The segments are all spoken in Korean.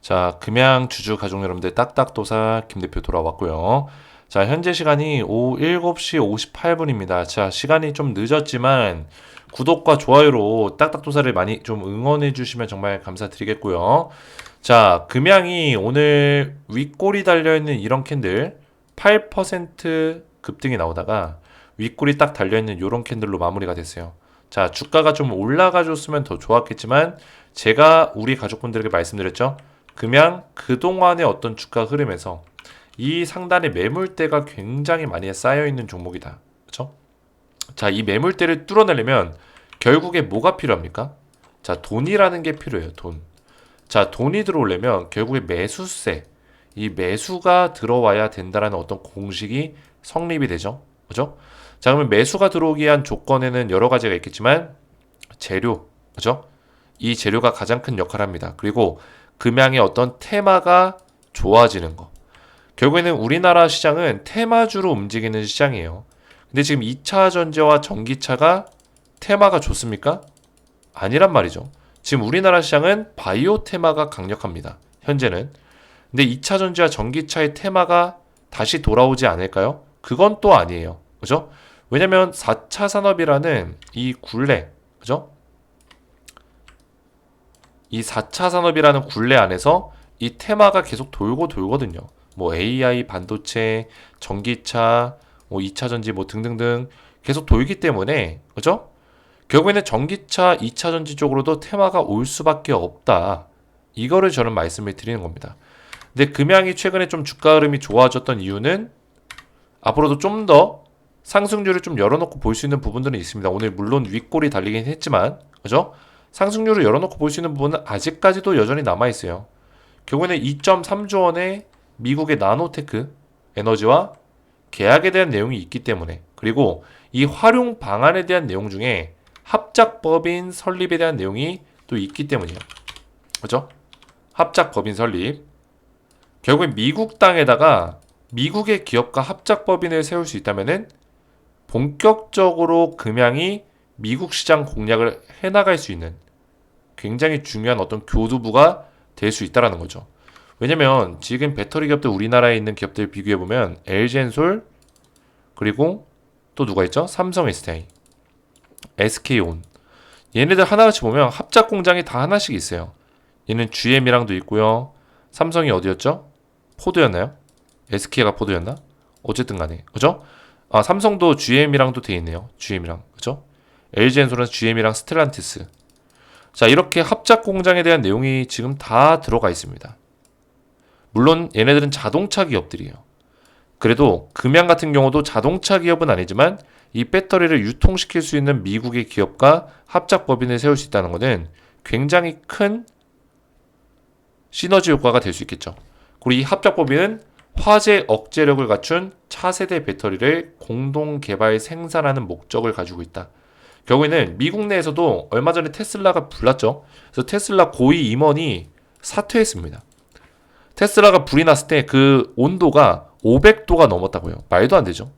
자, 금양 주주 가족 여러분들 딱딱도사 김 대표 돌아왔고요. 자, 현재 시간이 오후 7시 58분입니다. 자, 시간이 좀 늦었지만 구독과 좋아요로 딱딱도사를 많이 좀 응원해 주시면 정말 감사드리겠고요. 자, 금양이 오늘 윗골이 달려있는 이런 캔들 8% 급등이 나오다가 윗골이 딱 달려있는 이런 캔들로 마무리가 됐어요. 자, 주가가 좀 올라가 줬으면 더 좋았겠지만 제가 우리 가족분들에게 말씀드렸죠. 금양 그동안의 어떤 주가 흐름에서 이 상단에 매물대가 굉장히 많이 쌓여 있는 종목이다. 그렇죠? 자, 이 매물대를 뚫어내려면 결국에 뭐가 필요합니까? 자, 돈이라는 게 필요해요. 돈. 자, 돈이 들어오려면 결국에 매수세, 이 매수가 들어와야 된다라는 어떤 공식이 성립이 되죠. 그죠? 자, 그러면 매수가 들어오기 위한 조건에는 여러 가지가 있겠지만 재료, 그죠? 이 재료가 가장 큰 역할을 합니다. 그리고 금양의 어떤 테마가 좋아지는 거. 결국에는 우리나라 시장은 테마주로 움직이는 시장이에요. 근데 지금 2차 전지와 전기차가 테마가 좋습니까? 아니란 말이죠. 지금 우리나라 시장은 바이오 테마가 강력합니다. 현재는. 근데 2차 전지와 전기차의 테마가 다시 돌아오지 않을까요? 그건 또 아니에요. 그죠? 왜냐면 4차 산업이라는 이 굴레, 그죠? 이 4차 산업이라는 굴레 안에서 이 테마가 계속 돌고 돌거든요. 뭐 AI, 반도체, 전기차, 뭐 2차 전지 뭐 등등등 계속 돌기 때문에, 그죠? 결국에는 전기차, 2차 전지 쪽으로도 테마가 올 수밖에 없다. 이거를 저는 말씀을 드리는 겁니다. 근데 금양이 최근에 좀 주가 흐름이 좋아졌던 이유는 앞으로도 좀 더 상승률을 좀 열어놓고 볼 수 있는 부분들은 있습니다. 오늘 물론 윗골이 달리긴 했지만, 그죠? 상승률을 열어놓고 볼 수 있는 부분은 아직까지도 여전히 남아있어요. 결국에는 2.3조 원의 미국의 나노테크 에너지와 계약에 대한 내용이 있기 때문에, 그리고 이 활용 방안에 대한 내용 중에 합작법인 설립에 대한 내용이 또 있기 때문이에요. 그죠? 합작법인 설립. 결국엔 미국 땅에다가 미국의 기업과 합작법인을 세울 수 있다면은 본격적으로 금양이 미국 시장 공략을 해나갈 수 있는 굉장히 중요한 어떤 교두부가 될 수 있다라는 거죠. 왜냐면 지금 배터리 기업들 우리나라에 있는 기업들 비교해보면 LG엔솔 그리고 또 누가 있죠? 삼성 SDI, SK온 얘네들 하나같이 보면 합작 공장이 다 하나씩 있어요. 얘는 GM이랑도 있고요. 삼성이 어디였죠? 포드였나요? SK가 포드였나? 어쨌든 간에 그죠? 아, 삼성도 GM이랑도 돼 있네요. GM이랑 그죠? LG엔솔은 GM이랑 스텔란티스. 자, 이렇게 합작 공장에 대한 내용이 지금 다 들어가 있습니다. 물론 얘네들은 자동차 기업들이에요. 그래도 금양 같은 경우도 자동차 기업은 아니지만 이 배터리를 유통시킬 수 있는 미국의 기업과 합작 법인을 세울 수 있다는 것은 굉장히 큰 시너지 효과가 될 수 있겠죠. 그리고 이 합작 법인은 화재 억제력을 갖춘 차세대 배터리를 공동 개발 생산하는 목적을 가지고 있다. 결국에는 미국 내에서도 얼마 전에 테슬라가 불났죠. 그래서 테슬라 고위 임원이 사퇴했습니다. 테슬라가 불이 났을 때 그 온도가 500도가 넘었다고요. 말도 안 되죠.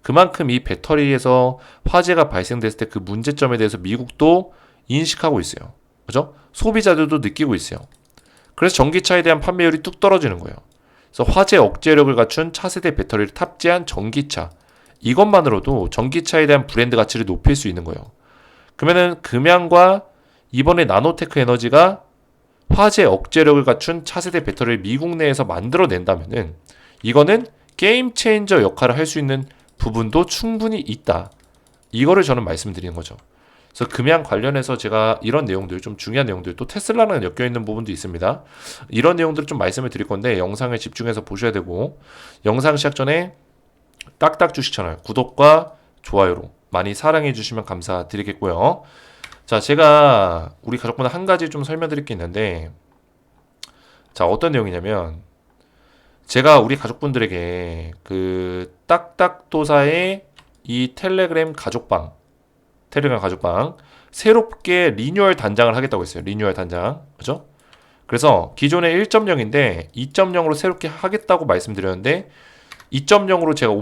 그만큼 이 배터리에서 화재가 발생됐을 때 그 문제점에 대해서 미국도 인식하고 있어요. 그죠? 소비자들도 느끼고 있어요. 그래서 전기차에 대한 판매율이 뚝 떨어지는 거예요. 그래서 화재 억제력을 갖춘 차세대 배터리를 탑재한 전기차. 이것만으로도 전기차에 대한 브랜드 가치를 높일 수 있는 거예요. 그러면은 금양과 이번에 나노테크 에너지가 화재 억제력을 갖춘 차세대 배터리를 미국 내에서 만들어낸다면은 이거는 게임 체인저 역할을 할 수 있는 부분도 충분히 있다. 이거를 저는 말씀드리는 거죠. 그래서 금양 관련해서 제가 이런 내용들, 좀 중요한 내용들, 또 테슬라랑 엮여있는 부분도 있습니다. 이런 내용들을 좀 말씀을 드릴 건데 영상을 집중해서 보셔야 되고, 영상 시작 전에 딱딱 주식 채널 구독과 좋아요로 많이 사랑해 주시면 감사드리겠고요. 자, 제가 우리 가족분들 한 가지 좀 설명드릴 게 있는데, 자, 어떤 내용이냐면 제가 우리 가족분들에게 그 딱딱도사의 이 텔레그램 가족방 새롭게 리뉴얼 단장을 하겠다고 했어요. 리뉴얼 단장. 그죠? 그래서 기존에 1.0인데 2.0으로 새롭게 하겠다고 말씀드렸는데 2.0으로 제가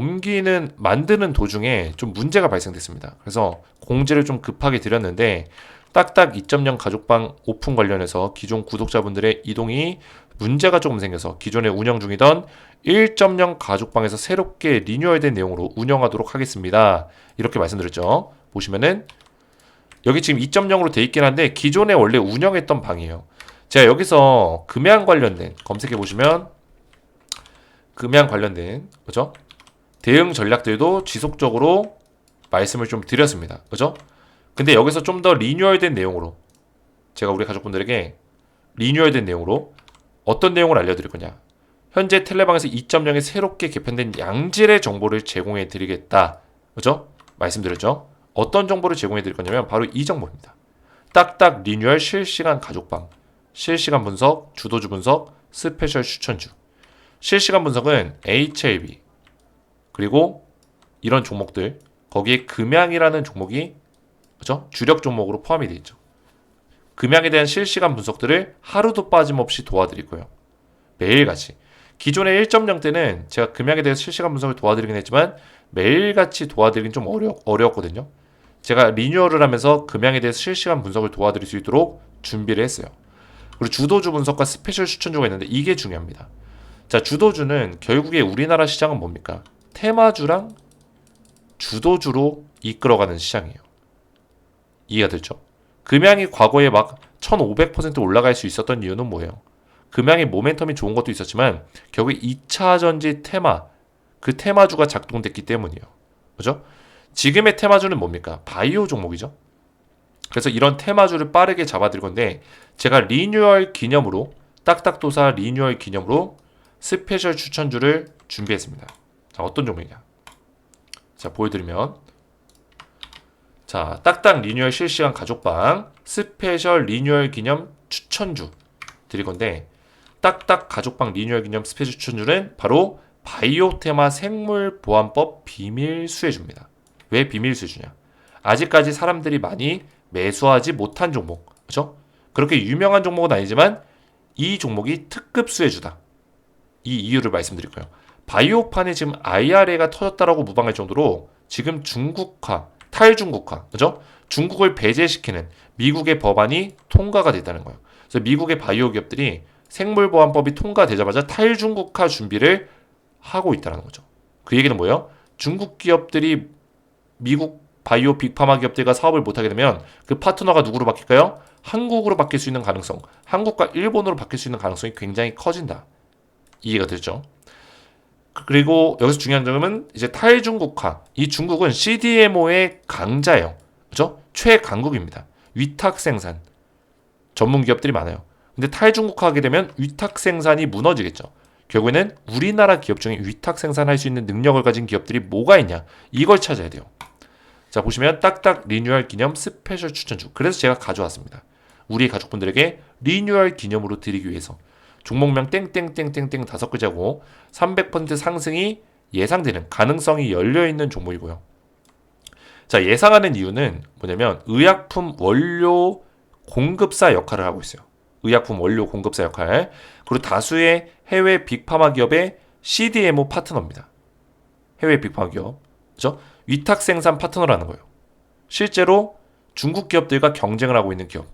만드는 도중에 좀 문제가 발생됐습니다. 그래서 공지를 좀 급하게 드렸는데 딱딱 2.0 가족방 오픈 관련해서 기존 구독자분들의 이동이 문제가 조금 생겨서 기존에 운영 중이던 1.0 가족방에서 새롭게 리뉴얼된 내용으로 운영하도록 하겠습니다. 이렇게 말씀드렸죠. 보시면은 여기 지금 2.0으로 돼 있긴 한데 기존에 원래 운영했던 방이에요. 제가 여기서 금양 관련된 검색해 보시면 금양 관련된 그죠? 대응 전략들도 지속적으로 말씀을 좀 드렸습니다. 그죠? 근데 여기서 좀 더 리뉴얼된 내용으로 제가 우리 가족분들에게 리뉴얼된 내용으로 어떤 내용을 알려드릴 거냐. 현재 텔레방에서 2.0에 새롭게 개편된 양질의 정보를 제공해 드리겠다. 그죠? 말씀드렸죠? 어떤 정보를 제공해 드릴 거냐면 바로 이 정보입니다. 딱딱 리뉴얼 실시간 가족방, 실시간 분석, 주도주 분석, 스페셜 추천주. 실시간 분석은 HLB 그리고 이런 종목들 거기에 금양이라는 종목이 그죠? 주력 종목으로 포함이 되어 있죠. 금양에 대한 실시간 분석들을 하루도 빠짐없이 도와드리고요. 매일같이. 기존의 1.0 때는 제가 금양에 대해서 실시간 분석을 도와드리긴 했지만 매일같이 도와드리긴 좀 어려웠거든요. 제가 리뉴얼을 하면서 금양에 대해서 실시간 분석을 도와드릴 수 있도록 준비를 했어요. 그리고 주도주 분석과 스페셜 추천주가 있는데 이게 중요합니다. 자, 주도주는 결국에 우리나라 시장은 뭡니까? 테마주랑 주도주로 이끌어가는 시장이에요. 이해가 되죠? 금양이 과거에 막 1500% 올라갈 수 있었던 이유는 뭐예요? 금양의 모멘텀이 좋은 것도 있었지만 결국에 2차전지 테마, 그 테마주가 작동됐기 때문이에요. 그죠? 지금의 테마주는 뭡니까? 바이오 종목이죠. 그래서 이런 테마주를 빠르게 잡아드릴 건데 제가 리뉴얼 기념으로 딱딱도사 리뉴얼 기념으로 스페셜 추천주를 준비했습니다. 자, 어떤 종목이냐? 자, 보여드리면 자, 딱딱 리뉴얼 실시간 가족방 스페셜 리뉴얼 기념 추천주 드릴 건데 딱딱 가족방 리뉴얼 기념 스페셜 추천주는 바로 바이오 테마 생물보안법 비밀 수혜주입니다. 왜 비밀 수혜주냐? 아직까지 사람들이 많이 매수하지 못한 종목, 그렇죠? 그렇게 유명한 종목은 아니지만 이 종목이 특급 수혜주다. 이 이유를 말씀드릴 거예요. 바이오판에 지금 IRA가 터졌다라고 무방할 정도로 지금 중국화, 탈중국화, 그죠? 중국을 배제시키는 미국의 법안이 통과가 됐다는 거예요. 그래서 미국의 바이오 기업들이 생물보안법이 통과되자마자 탈중국화 준비를 하고 있다는 거죠. 그 얘기는 뭐예요? 중국 기업들이 미국 바이오 빅파마 기업들과 사업을 못하게 되면 그 파트너가 누구로 바뀔까요? 한국으로 바뀔 수 있는 가능성, 한국과 일본으로 바뀔 수 있는 가능성이 굉장히 커진다. 이해가 되죠? 그리고 여기서 중요한 점은 이제 탈중국화. 이 중국은 CDMO의 강자예요. 그죠? 최강국입니다. 위탁 생산. 전문 기업들이 많아요. 근데 탈중국화하게 되면 위탁 생산이 무너지겠죠. 결국에는 우리나라 기업 중에 위탁 생산할 수 있는 능력을 가진 기업들이 뭐가 있냐? 이걸 찾아야 돼요. 자, 보시면 딱딱 리뉴얼 기념 스페셜 추천주. 그래서 제가 가져왔습니다. 우리 가족분들에게 리뉴얼 기념으로 드리기 위해서. 종목명 땡땡땡땡땡 5글자고 300% 상승이 예상되는 가능성이 열려있는 종목이고요. 자, 예상하는 이유는 뭐냐면 의약품 원료 공급사 역할을 하고 있어요. 의약품 원료 공급사 역할. 그리고 다수의 해외 빅파마 기업의 CDMO 파트너입니다. 해외 빅파마 기업. 그죠? 위탁 생산 파트너라는 거예요. 실제로 중국 기업들과 경쟁을 하고 있는 기업.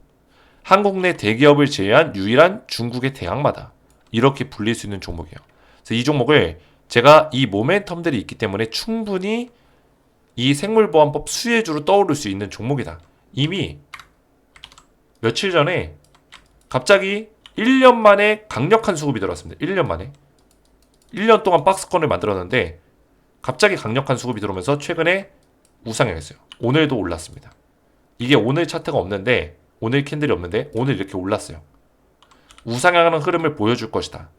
한국 내 대기업을 제외한 유일한 중국의 대항마다. 이렇게 불릴 수 있는 종목이에요. 그래서 이 종목을 제가 이 모멘텀들이 있기 때문에 충분히 이 생물보안법 수혜주로 떠오를 수 있는 종목이다. 이미 며칠 전에 갑자기 1년 만에 강력한 수급이 들어왔습니다. 1년 만에. 1년 동안 박스권을 만들었는데 갑자기 강력한 수급이 들어오면서 최근에 우상향했어요. 오늘도 올랐습니다. 이게 오늘 차트가 없는데 오늘 캔들이 없는데 오늘 이렇게 올랐어요. 우상향하는 흐름을 보여줄 것이다.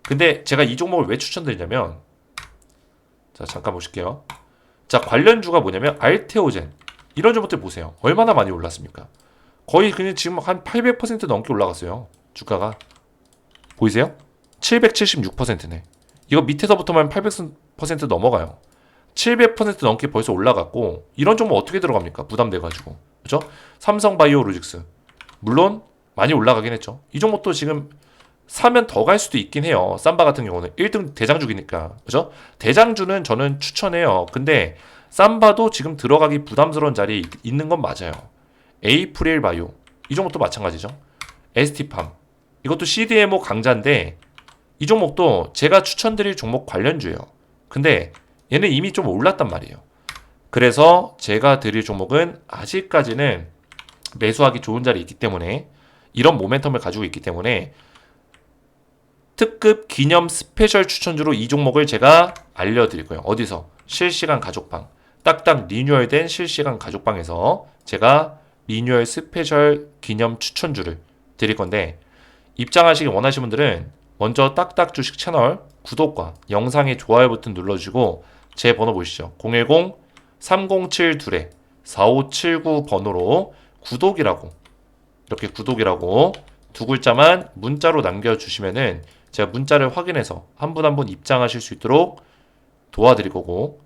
근데 제가 이 종목을 왜 추천드리냐면 자, 잠깐 보실게요. 자, 관련주가 뭐냐면 알테오젠. 이런 종목들 보세요. 얼마나 많이 올랐습니까? 거의 그냥 지금 한 800% 넘게 올라갔어요. 주가가. 보이세요? 776%네. 이거 밑에서부터만 800% 넘어가요. 700% 넘게 벌써 올라갔고 이런 종목 어떻게 들어갑니까? 부담돼가지고. 그죠? 삼성바이오로직스. 물론 많이 올라가긴 했죠. 이 종목도 지금 사면 더 갈 수도 있긴 해요. 삼바 같은 경우는 1등 대장주기니까. 그죠? 대장주는 저는 추천해요. 근데 삼바도 지금 들어가기 부담스러운 자리에 있는 건 맞아요. 에이프릴 바이오. 이 종목도 마찬가지죠. ST팜. 이것도 CDMO 강자인데 이 종목도 제가 추천드릴 종목 관련주예요. 근데 얘는 이미 좀 올랐단 말이에요. 그래서 제가 드릴 종목은 아직까지는 매수하기 좋은 자리에 있기 때문에 이런 모멘텀을 가지고 있기 때문에 특급 기념 스페셜 추천주로 이 종목을 제가 알려드릴 거예요. 어디서? 실시간 가족방. 딱딱 리뉴얼된 실시간 가족방에서 제가 리뉴얼 스페셜 기념 추천주를 드릴 건데 입장하시기 원하시는 분들은 먼저 딱딱 주식 채널 구독과 영상에 좋아요 버튼 눌러주시고 제 번호 보시죠. 010-3072-4579 번호로 구독이라고 이렇게 구독이라고 두 글자만 문자로 남겨주시면은 제가 문자를 확인해서 한 분 한 분 입장하실 수 있도록 도와드릴 거고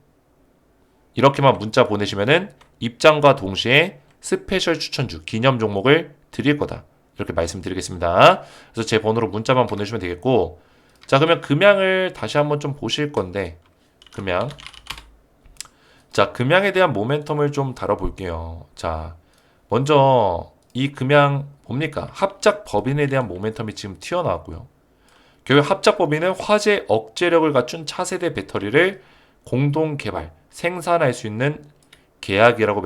이렇게만 문자 보내시면은 입장과 동시에 스페셜 추천주 기념 종목을 드릴 거다. 이렇게 말씀드리겠습니다. 그래서 제 번호로 문자만 보내주시면 되겠고 자 그러면 금양을 다시 한번 좀 보실 건데 금양 자 금양에 대한 모멘텀을 좀 다뤄볼게요. 자 먼저 이 금양 뭡니까? 합작 법인에 대한 모멘텀이 지금 튀어나왔고요. 결국 합작 법인은 화재 억제력을 갖춘 차세대 배터리를 공동 개발, 생산할 수 있는 계약이라고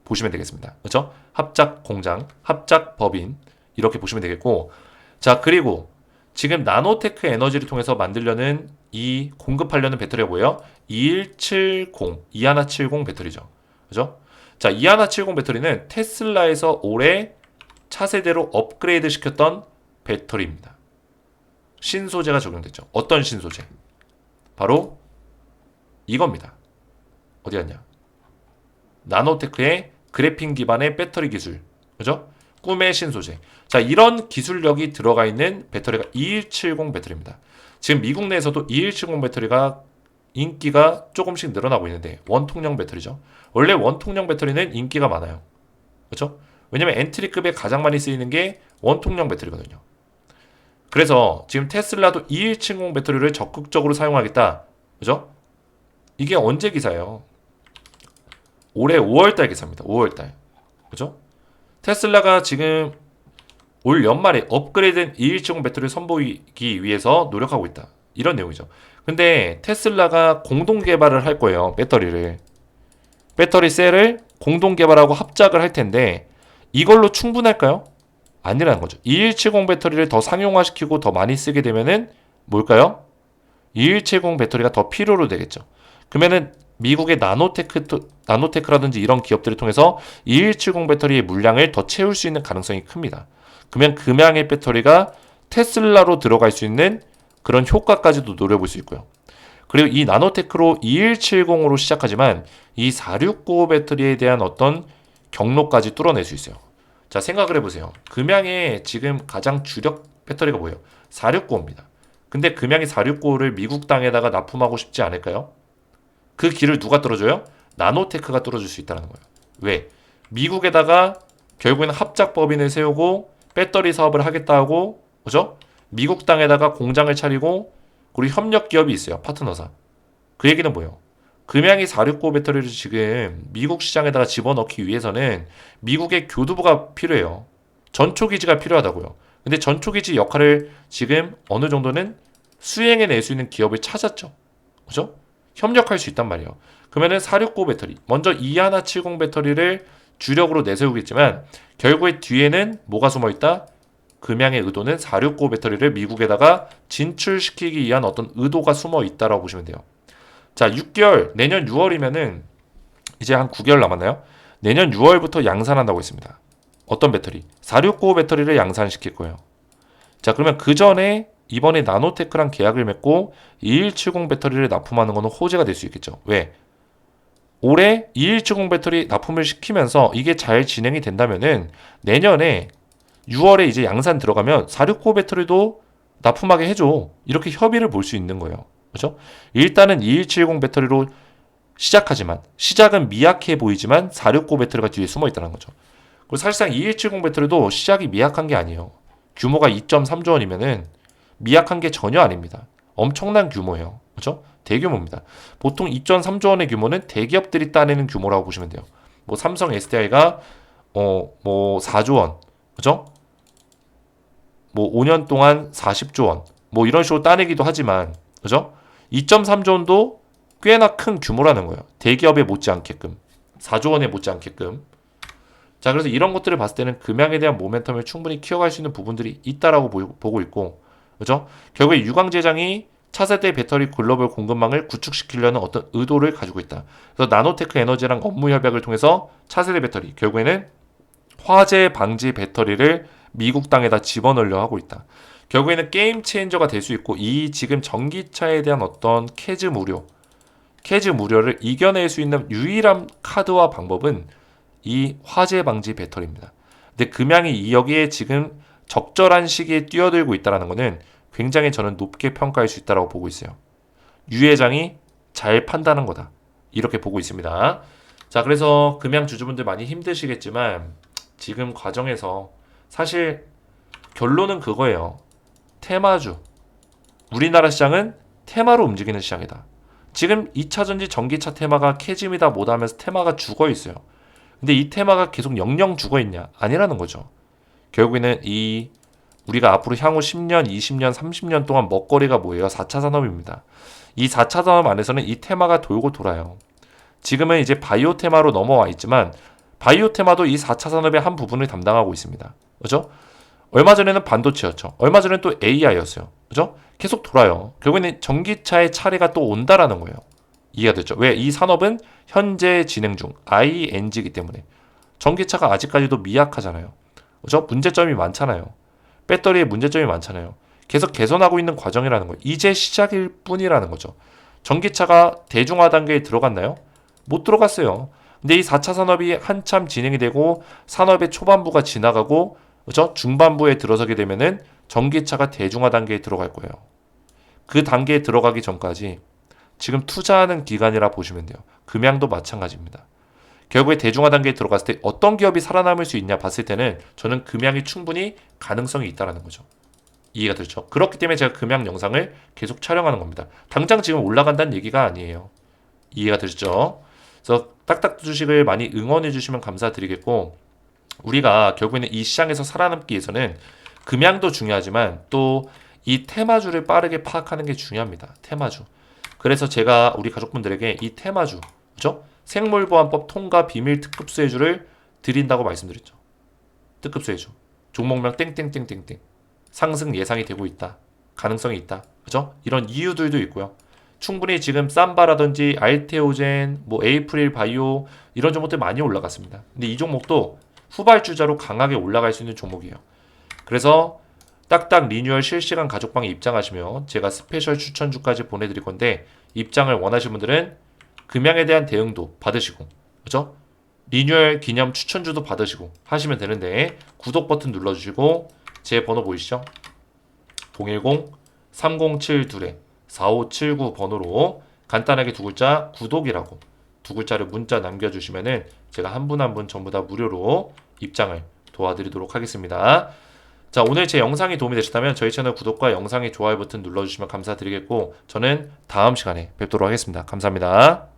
보시면 되겠습니다. 그렇죠? 합작 공장, 합작 법인 이렇게 보시면 되겠고 자 그리고 지금 나노테크 에너지를 통해서 만들려는 이 공급하려는 배터리가 뭐예요? 2170 배터리죠. 그죠? 자, 2170 배터리는 테슬라에서 올해 차세대로 업그레이드 시켰던 배터리입니다. 신소재가 적용됐죠. 어떤 신소재? 바로 이겁니다. 어디 갔냐? 나노테크의 그래핀 기반의 배터리 기술. 그죠? 꿈의 신소재. 자, 이런 기술력이 들어가 있는 배터리가 2170 배터리입니다. 지금 미국 내에서도 2170 배터리가 인기가 조금씩 늘어나고 있는데 원통령 배터리죠. 원래 원통령 배터리는 인기가 많아요. 그렇죠? 왜냐면 엔트리급에 가장 많이 쓰이는 게 원통령 배터리거든요. 그래서 지금 테슬라도 2170 배터리를 적극적으로 사용하겠다. 그죠? 이게 언제 기사예요? 올해 5월달 기사입니다. 5월달. 그죠? 테슬라가 지금 올 연말에 업그레이드된 2170 배터리를 선보이기 위해서 노력하고 있다. 이런 내용이죠. 근데 테슬라가 공동 개발을 할 거예요. 배터리 셀을 공동 개발하고 합작을 할 텐데 이걸로 충분할까요? 아니라는 거죠. 2170 배터리를 더 상용화시키고 더 많이 쓰게 되면은 뭘까요? 2170 배터리가 더 필요로 되겠죠. 그러면은 미국의 나노테크라든지 이런 기업들을 통해서 2170 배터리의 물량을 더 채울 수 있는 가능성이 큽니다. 그러면 금양의 배터리가 테슬라로 들어갈 수 있는 그런 효과까지도 노려볼 수 있고요. 그리고 이 나노테크로 2170으로 시작하지만 이 469 배터리에 대한 어떤 경로까지 뚫어낼 수 있어요. 자, 생각을 해보세요. 금양의 지금 가장 주력 배터리가 뭐예요? 469입니다. 근데 금양이 469를 미국 땅에다가 납품하고 싶지 않을까요? 그 길을 누가 뚫어줘요? 나노테크가 뚫어줄 수 있다는 거예요. 왜? 미국에다가 결국에는 합작법인을 세우고 배터리 사업을 하겠다 하고, 그죠? 미국 땅에다가 공장을 차리고, 그리고 협력 기업이 있어요. 파트너사. 그 얘기는 뭐예요? 금양이 469 배터리를 지금 미국 시장에다가 집어넣기 위해서는 미국의 교두보가 필요해요. 전초기지가 필요하다고요. 근데 전초기지 역할을 지금 어느 정도는 수행해낼 수 있는 기업을 찾았죠. 그죠? 협력할 수 있단 말이에요. 그러면은 469 배터리, 먼저 2170 배터리를 주력으로 내세우겠지만 결국에 뒤에는 뭐가 숨어있다? 금양의 의도는 469 배터리를 미국에다가 진출시키기 위한 어떤 의도가 숨어있다라고 보시면 돼요. 자, 6개월, 내년 6월이면은 이제 한 9개월 남았나요? 내년 6월부터 양산한다고 했습니다. 어떤 배터리? 469 배터리를 양산시킬 거예요. 자, 그러면 그 전에 이번에 나노테크랑 계약을 맺고 2170 배터리를 납품하는 것은 호재가 될 수 있겠죠. 왜? 올해 2170 배터리 납품을 시키면서 이게 잘 진행이 된다면은 내년에 6월에 이제 양산 들어가면 469 배터리도 납품하게 해줘. 이렇게 협의를 볼 수 있는 거예요. 그죠? 일단은 2170 배터리로 시작하지만 시작은 미약해 보이지만 469 배터리가 뒤에 숨어 있다는 거죠. 그리고 사실상 2170 배터리도 시작이 미약한 게 아니에요. 규모가 2.3조 원이면은 미약한 게 전혀 아닙니다. 엄청난 규모예요. 그죠? 대규모입니다. 보통 2.3조 원의 규모는 대기업들이 따내는 규모라고 보시면 돼요. 뭐 삼성 SDI가 뭐 4조 원, 그죠? 뭐 5년 동안 40조 원. 뭐 이런 식으로 따내기도 하지만 그죠? 2.3조 원도 꽤나 큰 규모라는 거예요. 대기업에 못지않게끔. 4조 원에 못지않게끔. 자, 그래서 이런 것들을 봤을 때는 금양에 대한 모멘텀을 충분히 키워갈 수 있는 부분들이 있다라고 보고 있고, 그죠? 결국에 유광제장이 차세대 배터리 글로벌 공급망을 구축시키려는 어떤 의도를 가지고 있다. 그래서 나노테크 에너지랑 업무 협약을 통해서 차세대 배터리, 결국에는 화재 방지 배터리를 미국 땅에다 집어넣으려 하고 있다. 결국에는 게임 체인저가 될 수 있고, 이 지금 전기차에 대한 어떤 캐즈 무료를 이겨낼 수 있는 유일한 카드와 방법은 이 화재 방지 배터리입니다. 근데 금양이 여기에 지금 적절한 시기에 뛰어들고 있다는 것은 굉장히 저는 높게 평가할 수 있다고 보고 있어요. 유 회장이 잘 판단한 거다. 이렇게 보고 있습니다. 자, 그래서 금양 주주분들 많이 힘드시겠지만 지금 과정에서 사실 결론은 그거예요. 테마주. 우리나라 시장은 테마로 움직이는 시장이다. 지금 2차전지 전기차 테마가 캐즘이다 뭐다 하면서 테마가 죽어 있어요. 근데 이 테마가 계속 영영 죽어 있냐? 아니라는 거죠. 결국에는 우리가 앞으로 향후 10년, 20년, 30년 동안 먹거리가 뭐예요? 4차 산업입니다. 이 4차 산업 안에서는 이 테마가 돌고 돌아요. 지금은 이제 바이오 테마로 넘어와 있지만 바이오 테마도 이 4차 산업의 한 부분을 담당하고 있습니다. 그죠? 얼마 전에는 반도체였죠. 얼마 전에는 또 AI였어요. 그죠? 계속 돌아요. 결국에는 전기차의 차례가 또 온다라는 거예요. 이해가 됐죠? 왜? 이 산업은 현재 진행 중 ING이기 때문에 전기차가 아직까지도 미약하잖아요. 그죠? 문제점이 많잖아요. 배터리에 문제점이 많잖아요. 계속 개선하고 있는 과정이라는 거예요. 이제 시작일 뿐이라는 거죠. 전기차가 대중화 단계에 들어갔나요? 못 들어갔어요. 근데 이 4차 산업이 한참 진행이 되고 산업의 초반부가 지나가고 그죠? 중반부에 들어서게 되면은 전기차가 대중화 단계에 들어갈 거예요. 그 단계에 들어가기 전까지 지금 투자하는 기간이라 보시면 돼요. 금양도 마찬가지입니다. 결국에 대중화 단계에 들어갔을 때 어떤 기업이 살아남을 수 있냐 봤을 때는 저는 금양이 충분히 가능성이 있다는 거죠. 이해가 되죠? 그렇기 때문에 제가 금양 영상을 계속 촬영하는 겁니다. 당장 지금 올라간다는 얘기가 아니에요. 이해가 되죠? 그래서 딱딱 주식을 많이 응원해 주시면 감사드리겠고, 우리가 결국에는 이 시장에서 살아남기 위해서는 금양도 중요하지만 또 이 테마주를 빠르게 파악하는 게 중요합니다. 테마주. 그래서 제가 우리 가족분들에게 이 테마주, 그죠? 생물보안법 통과 비밀 특급 수혜주를 드린다고 말씀드렸죠. 특급 수혜주. 종목명 땡땡땡땡땡. 상승 예상이 되고 있다. 가능성이 있다. 그죠? 이런 이유들도 있고요. 충분히 지금 삼바라든지 알테오젠, 뭐 에이프릴 바이오 이런 종목들 많이 올라갔습니다. 근데 이 종목도 후발주자로 강하게 올라갈 수 있는 종목이에요. 그래서 딱딱 리뉴얼 실시간 가족방에 입장하시면 제가 스페셜 추천주까지 보내드릴 건데 입장을 원하시는 분들은 금양에 대한 대응도 받으시고 그죠? 리뉴얼 기념 추천주도 받으시고 하시면 되는데 구독 버튼 눌러주시고 제 번호 보이시죠? 010-3072-4579 번호로 간단하게 두 글자 구독이라고 두 글자를 문자 남겨주시면은 제가 한 분 한 분 전부 다 무료로 입장을 도와드리도록 하겠습니다. 자, 오늘 제 영상이 도움이 되셨다면 저희 채널 구독과 영상의 좋아요 버튼 눌러주시면 감사드리겠고 저는 다음 시간에 뵙도록 하겠습니다. 감사합니다.